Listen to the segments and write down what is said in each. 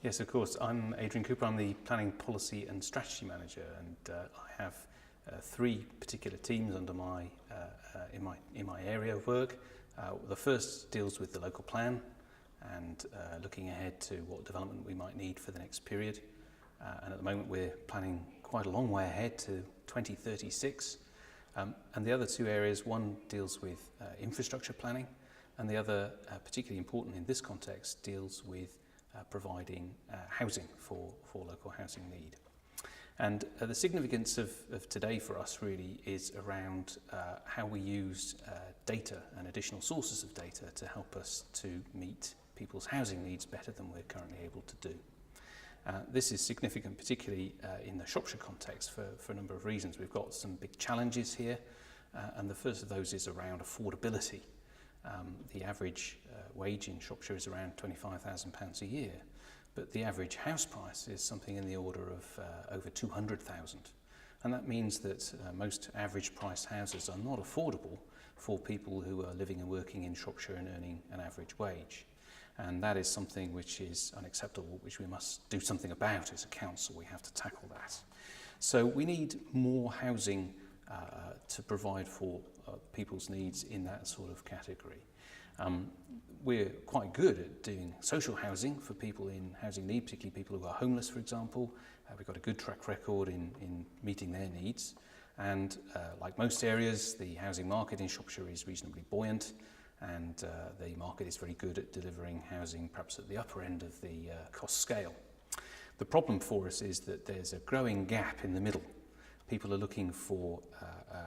Yes, of course. I'm Adrian Cooper. I'm the Planning Policy and Strategy Manager, and I have three particular teams under in my area of work. The first deals with the local plan and looking ahead to what development we might need for the next period. And at the moment we're planning quite a long way ahead to 2036. And the other two areas, one deals with infrastructure planning, and the other, particularly important in this context, deals with providing housing for local housing need. And the significance of today for us really is around how we use data and additional sources of data to help us to meet people's housing needs better than we're currently able to do. This is significant particularly in the Shropshire context for a number of reasons. We've got some big challenges here, and the first of those is around affordability. The average wage in Shropshire is around £25,000 a year, but the average house price is something in the order of over 200,000. And that means that most average priced houses are not affordable for people who are living and working in Shropshire and earning an average wage. And that is something which is unacceptable, which we must do something about as a council. We have to tackle that. So we need more housing to provide for people's needs in that sort of category. We're quite good at doing social housing for people in housing need, particularly people who are homeless, for example. We've got a good track record in meeting their needs. And like most areas, the housing market in Shropshire is reasonably buoyant, and the market is very good at delivering housing perhaps at the upper end of the cost scale. The problem for us is that there's a growing gap in the middle. People are looking for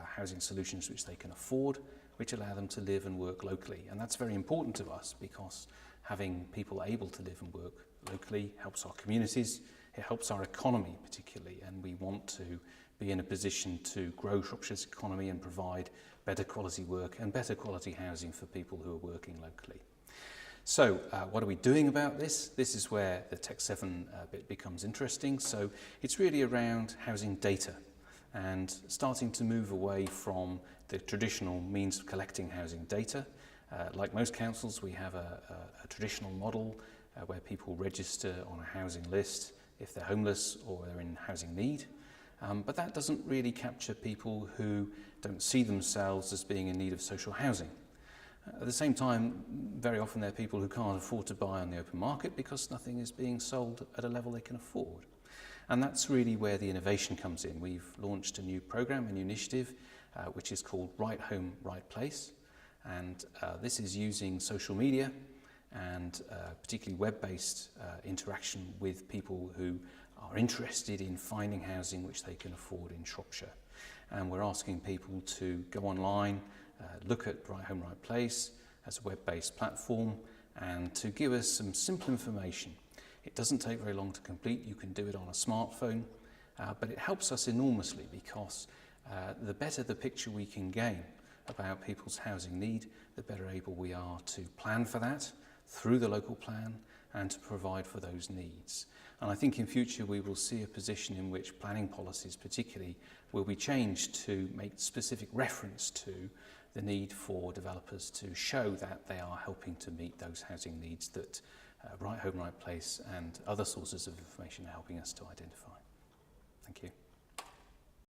housing solutions which they can afford, which allow them to live and work locally. And that's very important to us because having people able to live and work locally helps our communities, it helps our economy particularly, and we want to be in a position to grow Shropshire's economy and provide better quality work and better quality housing for people who are working locally. So what are we doing about this? This is where the Tech 7 bit becomes interesting. So it's really around housing data and starting to move away from the traditional means of collecting housing data. Like most councils, we have a traditional model where people register on a housing list if they're homeless or they're in housing need. But that doesn't really capture people who don't see themselves as being in need of social housing. At the same time, very often they're people who can't afford to buy on the open market because nothing is being sold at a level they can afford. And that's really where the innovation comes in. We've launched a new program, a new initiative, which is called Right Home, Right Place. And this is using social media and particularly web-based interaction with people who are interested in finding housing which they can afford in Shropshire. And we're asking people to go online, look at Right Home, Right Place as a web-based platform, and to give us some simple information. It doesn't take very long to complete. You can do it on a smartphone, but it helps us enormously because the better the picture we can gain about people's housing need, the better able we are to plan for that through the local plan and to provide for those needs. And I think in future we will see a position in which planning policies particularly will be changed to make specific reference to the need for developers to show that they are helping to meet those housing needs that Right Home, Right Place and other sources of information are helping us to identify. Thank you.